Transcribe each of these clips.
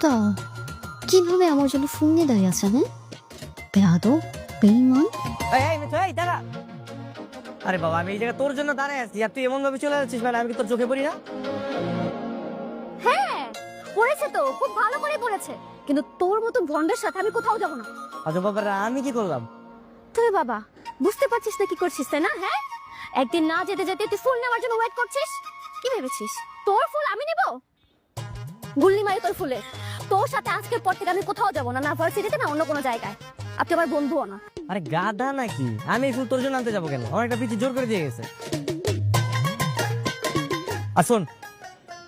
লোকটা কিভাবে আমার জন্য ফোন নিয়ে দাঁড়িয়ে আছে? হ্যাঁ, বেয়াদব, বেঈমান। দাঁড়া। আরে বাবা, আমি এই জায়গায় তোর জন্য দাঁড়ায় আছি আর তুই এমন ভাবে চলে যাচ্ছিস, মানে আমি কি তোর চোখে পড়ি না? হ্যাঁ পড়েছে তো, খুব ভালো করে পড়েছে, কিন্তু তোর মতো ভন্ডের সাথে আমি কোথাও যাব না। আচ্ছা বাবা, আমি কি করলাম? তুই বাবা বুঝতে পারছিস না কি করছিস, তাই না? হ্যাঁ, একদিন না যেতে যেতে তুই ফুল নেওয়ার জন্য ওয়েট করছিস। কি ভেবেছিস তোর ফুল আমি নেব? গুল্লি মারি তোর ফুলে। তোর সাথে আজকের পর থেকে আমি কোথাও যাব না, না ভার্সিটিতে না অন্য কোনো জায়গায়। আপনি আমার বন্ধুও না। আরে গাধা নাকি, আমি ফুল তোর জন্য আনতে যাবো কেন? আমার একটা পিচ্ছি জোর করে দিয়ে গেছে। আর শোন,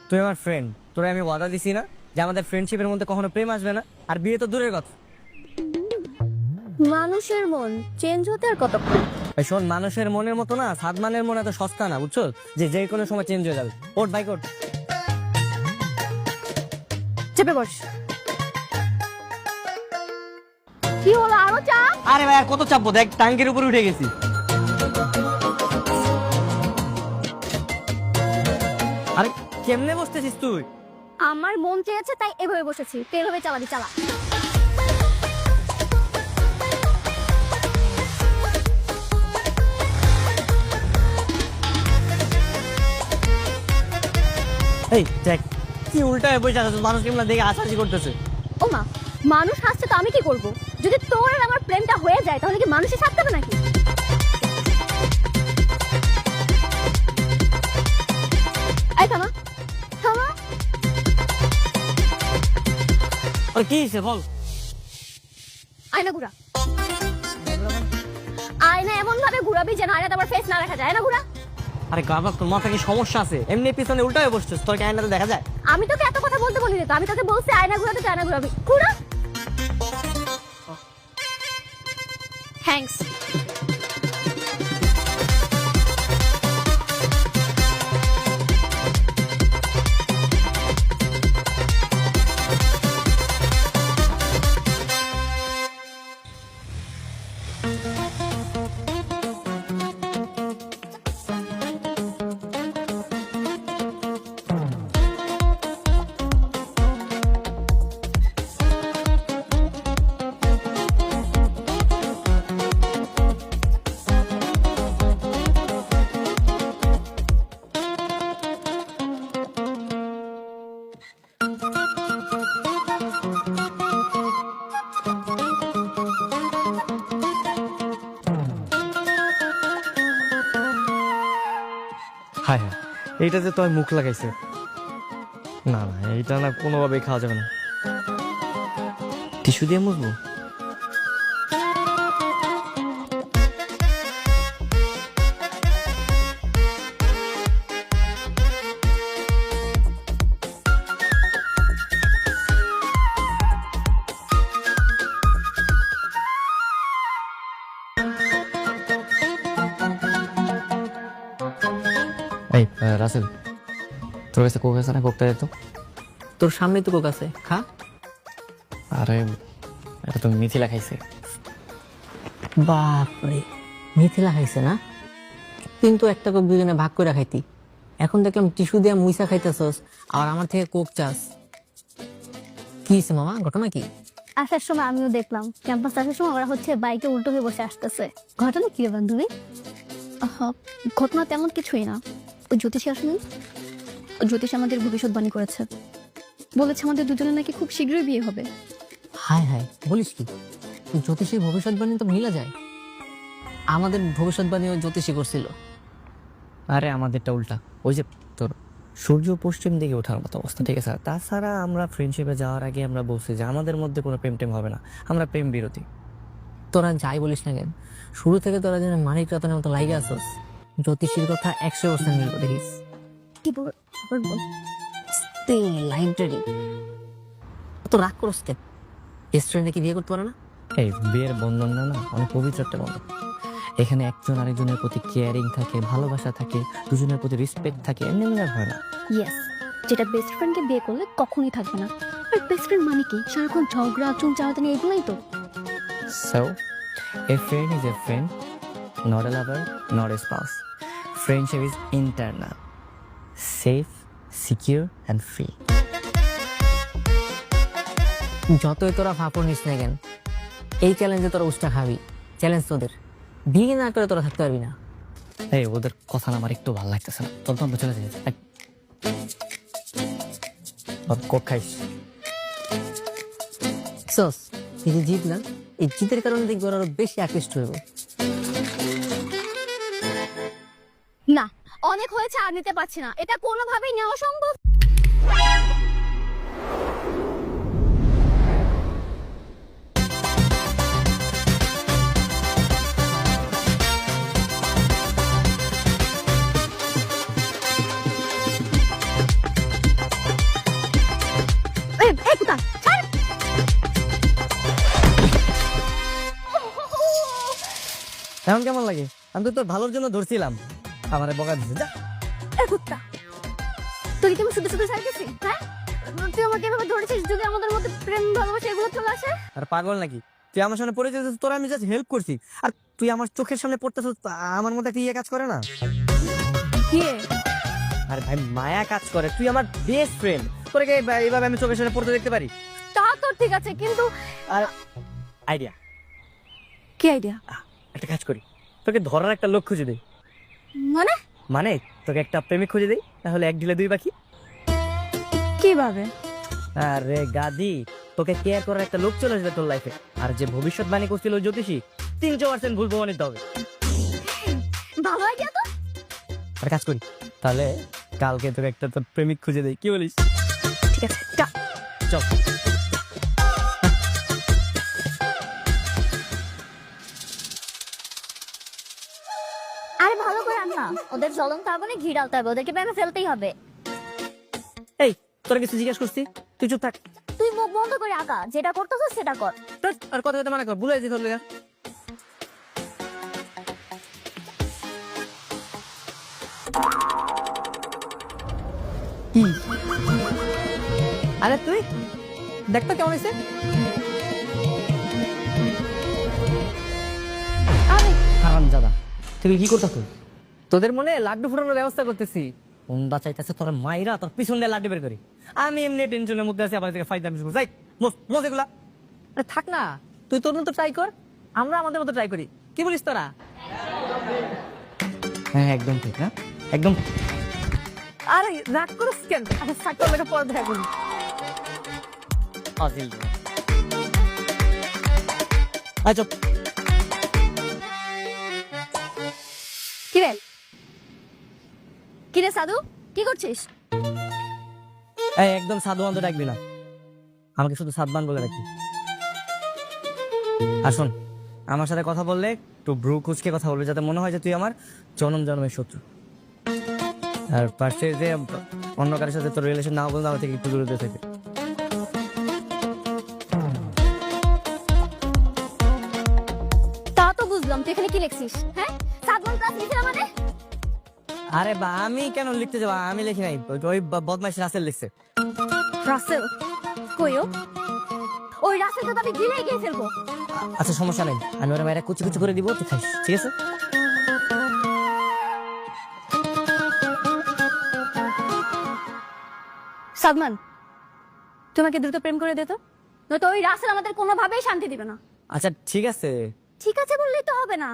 তুই আমার ফ্রেন্ড, তোরা আমি ওয়াদা দিছি না যে আমাদের ফ্রেন্ডশিপের মধ্যে কখনো প্রেম আসবে না, আর বিয়ে তো দূরের কথা। মানুষের মন চেঞ্জ হতে আর কতক্ষণ? শোন, মানুষের মনের মতো না সাদমানের মন এত সস্তা না, বুঝছো? যে কোনো সময় চেঞ্জ হয়ে যাবে। ওঠ বাইক ওঠ। চেপে বস। কি হলো, আরো চাপ? আরে ভাই আর কত চাপবো, দেখ ট্যাঙ্কের উপরে উঠে গেছি। আরে কেমনে বসতেছিস তুই? আমার মন চেয়েছে তাই এভাবে বসেছি, তেল হবে চালাবি চালা। এই দেখ কি উল্টায় বসে আছে, মানুষ কেমন দেখে আশাশি করতেছে। ও মা, মানুষ হাসছে তো আমি কি করব? যদি তোর আর আমার প্রেমটা হয়ে যায় তাহলে কি মানুষই থাকতে হবে নাকি? এই থামা থামা। আর কি হইছে বল? আয়না ঘুরা। আয়না এমন ভাবে ঘুরাবি যেন আয়নাতে আমার ফেস না দেখা যায়। আয়না ঘুরা। আরে গাবা, তোর মাথা কি সমস্যা আছে? এমনি পিছনে উল্টায় বসছিস, তোর কি আয়নাতে দেখা যায়? আমি তোকে এত কথা বলতে বলিনি তো, আমি তোকে বলছি আয়না ঘুরাতে, তুই আয়না ঘুরাবি। ঘুরা। থ্যাঙ্কস। হ্যাঁ হ্যাঁ, এইটাতে তো মুখ লাগাইছে। না না, এইটা না কোনোভাবেই খাওয়া যাবে না। টিস্যু দিয়ে মুছবো? এই রাসেল, তোর কাছে কোক আছে না? কোকটা দে তো। তোর সামনে তো কোক আছে, খা। আরে এটা তো মিথিলা খাইছে। বাপরে, মিথিলা খাইছে না? কিন্তু একটা কোক দুজনে ভাগ করে খাইতি, এখন দেখলাম টিস্যু দিয়ে মুইসা খাইতেছস আর আমার থেকে কোক চাস। কি হইছে মামা, ঘটনা কি? আসার সময় আমিও দেখলাম, ক্যাম্পাস আসার সময় ওরা হচ্ছে বাইকে উল্টো হয়ে বসে আসতেছে। ঘটনা কি রে বান্ধবী? ঘটনা তেমন কিছুই না। ওই জ্যোতিষী আসেনি, জ্যোতিষ আমাদের ভবিষ্যৎবাণী করেছে, বলেছে আমাদের দুজনের নাকি খুব শীঘ্রই বিয়ে হবে। হায় হায়, বলিস কি? জ্যোতিষীর ভবিষ্যৎবাণী তো মিলা যায়। আমাদের ভবিষ্যৎবাণী ওই জ্যোতিষী করছিল। আরে আমাদেরটা উল্টা, ওই যে তোর সূর্য পশ্চিম দিকে ওঠার মতো অবস্থা, ঠিক আছে? তাছাড়া আমরা ফ্রেন্ডশিপে যাওয়ার আগে আমরা বলছি যে আমাদের মধ্যে কোনো প্রেম টেম হবে না, আমরা প্রেম বিরোধী। তোরা যাই বলিস না কেন, শুরু থেকে তোরা যেন মানিক রতনের মতো লাইগে আসস। জ্যোতিষীর কথা 100% মিলব, দেখিস। কি বল আবার বল। লাইব্রেরি তো রাগ করস কেন? রেস্টুরেন্টে কি বিয়ে করতে পারে না? এই বিয়ের বন্ধন না না অনেক পবিত্র একটা বন্ধন। এখানে একজন আরেকজনের প্রতি কেয়ারিং থাকে, ভালোবাসা থাকে, দুজনের প্রতি রেসপেক্ট থাকে, এমনি এমনি আর হয় না। ইয়েস, যেটা বেস্ট ফ্রেন্ডকে বিয়ে করলে কখনোই থাকবে না। আর বেস্ট ফ্রেন্ড মানে কি? সারাক্ষণ ঝগড়া চুন চাওয়াতানি, এগুলোই তো। So, a friend is a friend, not a lover, not a spouse. Friendship is internal, safe, secure and free. যতই তোরা ফাপড় নিস না কেন, এই চ্যালেঞ্জে তোরা উষ্টা খাবি। চ্যালেঞ্জ তোদের, বিয়ে না করে তোরা থাকতে পারবি না। এই ওদের কথা না আমার একটু ভালো লাগতেছে না, তোর তো আমরা চলে যাই। কোক খাইস? সস এই যে জিত না, এই জিতের কারণে দেখবি ওরা আরো বেশি আকৃষ্ট হইব। না, অনেক হয়েছে, আর নিতে পারছি না, এটা কোনোভাবেই নেওয়া সম্ভব। এই কুতা ছাড়। এখন কেমন লাগে? আমি তো তোর ভালোর জন্য ধরছিলাম, আমারে বকা দিছে। যা এই কুত্তা, তুই কি আমি শুধু শুধু ছাড়তেছি? হ্যাঁ, তুই আমাকে এভাবে ধরেছিস যদি আমাদের মধ্যে প্রেম ভালোবাসা এগুলো চলে আসে? আর পাগল নাকি তুই? আমার সামনে পড়ে যেতেছিস, তোর আমি জাস্ট হেল্প করছি, আর তুই আমার চোখের সামনে পড়তেছিস। আমার মধ্যে একটা ইয়ে কাজ করে না? কি আরে ভাই, মায়া কাজ করে। তুই আমার বেস্ট ফ্রেন্ড, তোরে কি এইভাবে আমি চোখের সামনে পড়তে দেখতে পারি? তা তো ঠিক আছে, কিন্তু আর আইডিয়া, কি আইডিয়া? একটা কাজ করি, তোকে ধরার একটা লোক খুঁজে দেই। মানে মানে তোকে একটা প্রেমিক খুঁজে দেই, তাহলে এক ঢিলে দুই পাখি। কিভাবে? আরে গাদি, তোকে কেয়ার করার একটা লোক চলে আসবে তোর লাইফে, আর যে ভবিষ্যৎবাণী করছিল ওই জ্যোতিষী 300% ভুল প্রমাণিত হবে। ভালো আইডিয়া তো। আর কাজ করি, তাহলে কালকে তোকে একটা তোর প্রেমিক খুঁজে দেই, কি বলিস? ঠিক আছে, যা। চল। আরে ভালো করে আন না, ওদের জ্বলন্ত আগুনে ঘি ঢালতে হবে, ওদেরকে প্রেমে ফেলতেই হবে। এই তোরা কিছু জিজ্ঞেস করছি, তুই চুপ থাক। তুই মুখ বন্ধ করে আগা, যেটা করতেছিস সেটা কর। ধ্যাৎ, আর কথা কথা মানা কর, ভুলে যেতে ধরলে। আরে তুই দেখতো কেমন হয়েছে? আরে হারামজাদা, তুই কি করতেছ? তোদের মনে লাড্ডু ফুটানোর ব্যবস্থা করতেছি। কোনটা চাইতেছে তোর মাইরা তোর পিছন দিয়ে লাড্ডু বের করি? আমি এমনি টেনশনের মধ্যে আছি, আবার থেকে ফাইদা আমি যাই মোজ এগুলা। আরে থাক না, তুই তোর মতো ট্রাই কর, আমরা আমাদের মতো ট্রাই করি। কি বলিস তোরা? হ্যাঁ একদম ঠিক, না একদম। আরে রাগ করিস কেন? আরে সাকর লেগে পরে দেখা করি। আসিল আচ্ছা, কিরে কিরে সাধু, কি করছিস? এই একদম সাধুবান তো ডাকবি না, আমাকে শুধু সাধবান বলে রাখবি। আসুন, আমার সাথে কথা বললে একটু ব্রু কুচকে কথা বলবি, যাতে মনে হয় যে তুই আমার জনম জন্মের শত্রু। আর পাশে যে অন্য কারোর সাথে তোর রিলেশন না বললে আমার থেকে একটু দূরে দূরে থেকে। তা তো বুঝলাম, তুই এখানে কি লিখছিস? হ্যাঁ, সাদমান ক্লাস লিখে মানে? আরে বা আমি কেন লিখতে যাবো? আমি লিখি নাই, ওই বদমাইশ রাসেল লিখছে। রাসেল কইও? ওই রাসেল তো আমি গিলেই গিয়ে ফেলবো। আচ্ছা সমস্যা নেই, আমি ওরা মায়েরা কুচি কুচি করে দিব, তুই খাইস, ঠিক আছে? সাদমান, তোমাকে দ্রুত প্রেম করে দে তো, নয়তো ওই রাসেল আমাদের কোনোভাবেই শান্তি দিবে না। আচ্ছা ঠিক আছে। ঠিক আছে বললেই তো হবে না,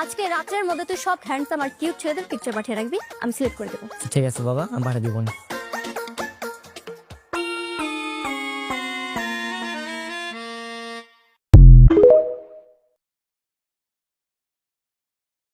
আজকে রাতের মধ্যে তুই সব হ্যান্ডসাম আর কিউট ছেলেদের পিকচার পাঠিয়ে রাখবি, আমি সিলেক্ট করে দেবো। ঠিক আছে বাবা, আমি পাঠিয়ে দিব না।